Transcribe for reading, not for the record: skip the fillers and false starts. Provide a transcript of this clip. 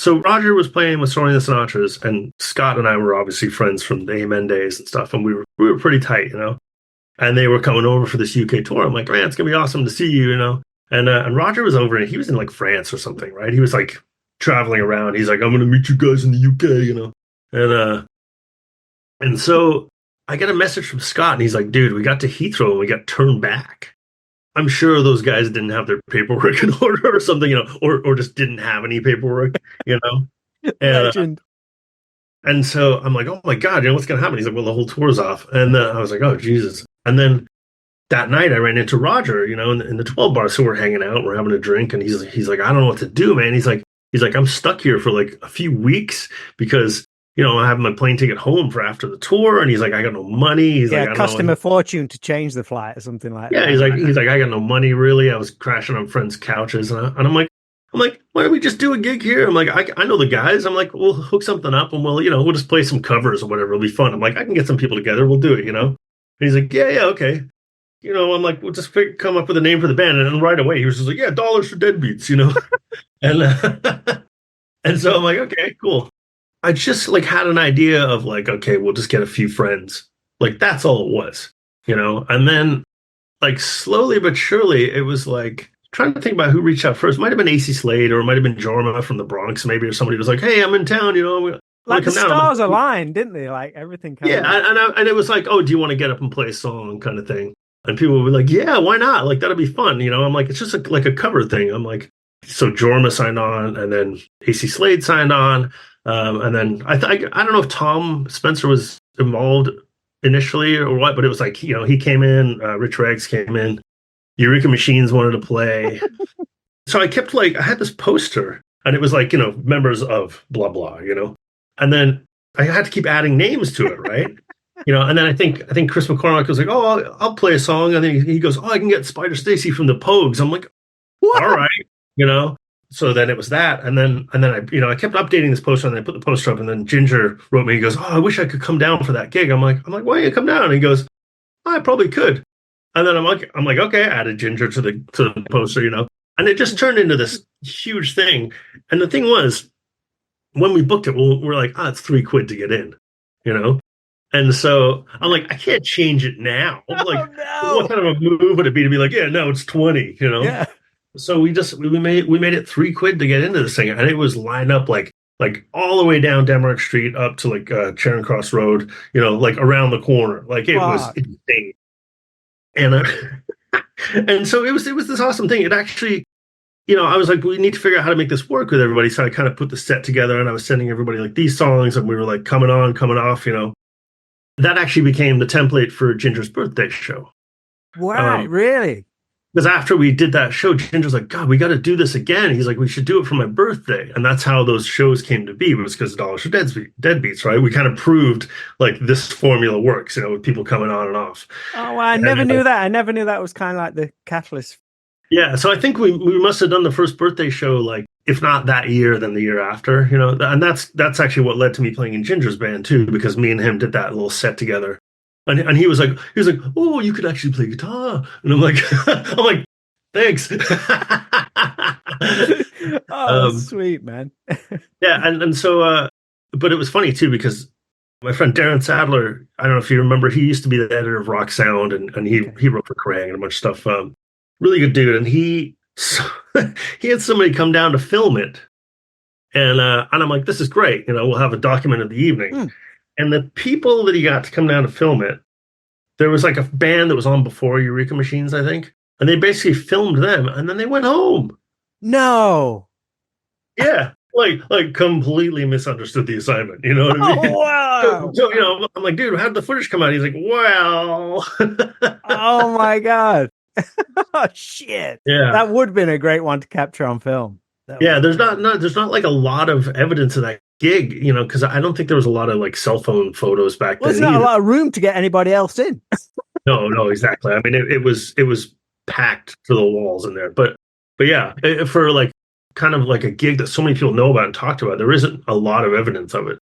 So Roger was playing with Soaring the Sinatras, and Scott and I were obviously friends from the Amen days and stuff, and we were pretty tight, you know. And they were coming over for this UK tour. I'm like, man, it's gonna be awesome to see you, you know. And Roger was over, and he was in like France or something, right? He was like traveling around. He's like, I'm gonna meet you guys in the UK, you know. And so I get a message from Scott, and he's like, dude, we got to Heathrow and we got turned back. I'm sure those guys didn't have their paperwork in order or something, you know, or just didn't have any paperwork, you know. Legend. And so I'm like, oh my God, you know, what's going to happen? He's like, well, the whole tour's off. And I was like, oh, Jesus. And then that night I ran into Roger, you know, in the 12 bar. So we're hanging out, we're having a drink. And he's like, I don't know what to do, man. He's like, I'm stuck here for like a few weeks because, you know, I have my plane ticket home for after the tour. And he's like, I got no money. He's like, it cost him a fortune to change the flight or something like that. Yeah, he's like, I got no money really. I was crashing on friends' couches. And I'm like, why don't we just do a gig here? I'm like, I know the guys. I'm like, we'll hook something up and we'll just play some covers or whatever. It'll be fun. I'm like, I can get some people together. We'll do it, you know? And he's like, yeah, okay. You know, I'm like, we'll just come up with a name for the band. And then right away, he was just like, yeah, dollars for Deadbeats, you know? and so I'm like, okay, cool. I just like had an idea of like, okay, we'll just get a few friends. Like, that's all it was, you know? And then like slowly but surely, it was like, trying to think about who reached out first. Might have been AC Slade, or it might have been Jorma from the Bronx, maybe, or somebody was like, "Hey, I'm in town," you know. Like the stars aligned, didn't they? Like everything. And it was like, "Oh, do you want to get up and play a song?" kind of thing. And people would be like, "Yeah, why not? Like that'll be fun," you know. I'm like, it's just like a cover thing. I'm like, so Jorma signed on, and then AC Slade signed on, and then I don't know if Tom Spencer was involved initially or what, but it was like, you know, he came in, Rich Rags came in. Eureka Machines wanted to play. So I kept like, I had this poster and it was like, you know, members of blah, blah, you know, and then I had to keep adding names to it. Right. You know, and then I think Chris McCormick was like, oh, I'll play a song. And then he goes, oh, I can get Spider Stacy from the Pogues. I'm like, what? All right. You know, so then it was that. And then I kept updating this poster and then I put the poster up and then Ginger wrote me, he goes, oh, I wish I could come down for that gig. I'm like, why don't you come down? And he goes, oh, I probably could. And then I'm like, okay, I added Ginger to the poster, you know, and it just turned into this huge thing. And the thing was, when we booked it, we're like, it's $3 to get in, you know? And so I'm like, I can't change it now. I'm like, what kind of a move would it be to be like, yeah, no, it's 20, you know? Yeah. So we made it $3 to get into this thing. And it was lined up like all the way down Denmark Street up to like Charing Cross Road, you know, like around the corner. Like it was insane. And and so it was this awesome thing. It actually, you know, I was like, we need to figure out how to make this work with everybody. So I kind of put the set together and I was sending everybody like these songs and we were like coming on, coming off, you know. That actually became the template for Ginger's birthday show. Wow, really? Because after we did that show, Ginger's like, God, we got to do this again. He's like, we should do it for my birthday. And that's how those shows came to be. It was because of Dollars for Deadbeats, right? We kind of proved like this formula works, you know, with people coming on and off. Oh, I never knew that. I never knew that was kind of like the catalyst. Yeah. So I think we must have done the first birthday show, like, if not that year, then the year after, you know, and that's actually what led to me playing in Ginger's band too, because me and him did that little set together. And he was like, oh, you could actually play guitar. And I'm like, thanks. Sweet, man. Yeah. And so, but it was funny too, because my friend Darren Sadler, I don't know if you remember, he used to be the editor of Rock Sound and he wrote for Kerrang and a bunch of stuff. Really good dude. And he had somebody come down to film it. And I'm like, this is great. You know, we'll have a document of the evening. And the people that he got to come down to film it, there was like a band that was on before Eureka Machines, I think. And they basically filmed them and then they went home. No. Yeah. Like completely misunderstood the assignment. You know what I mean? Oh, wow. So, you know, I'm like, dude, how did the footage come out? He's like, well. Oh my God. Oh shit. Yeah. That would have been a great one to capture on film. Yeah, there's not like a lot of evidence of that gig, you know, because I don't think there was a lot of like cell phone photos back then. There's not a lot of room to get anybody else in. No, exactly. I mean, it was packed to the walls in there. But yeah, for like kind of like a gig that so many people know about and talked about, there isn't a lot of evidence of it.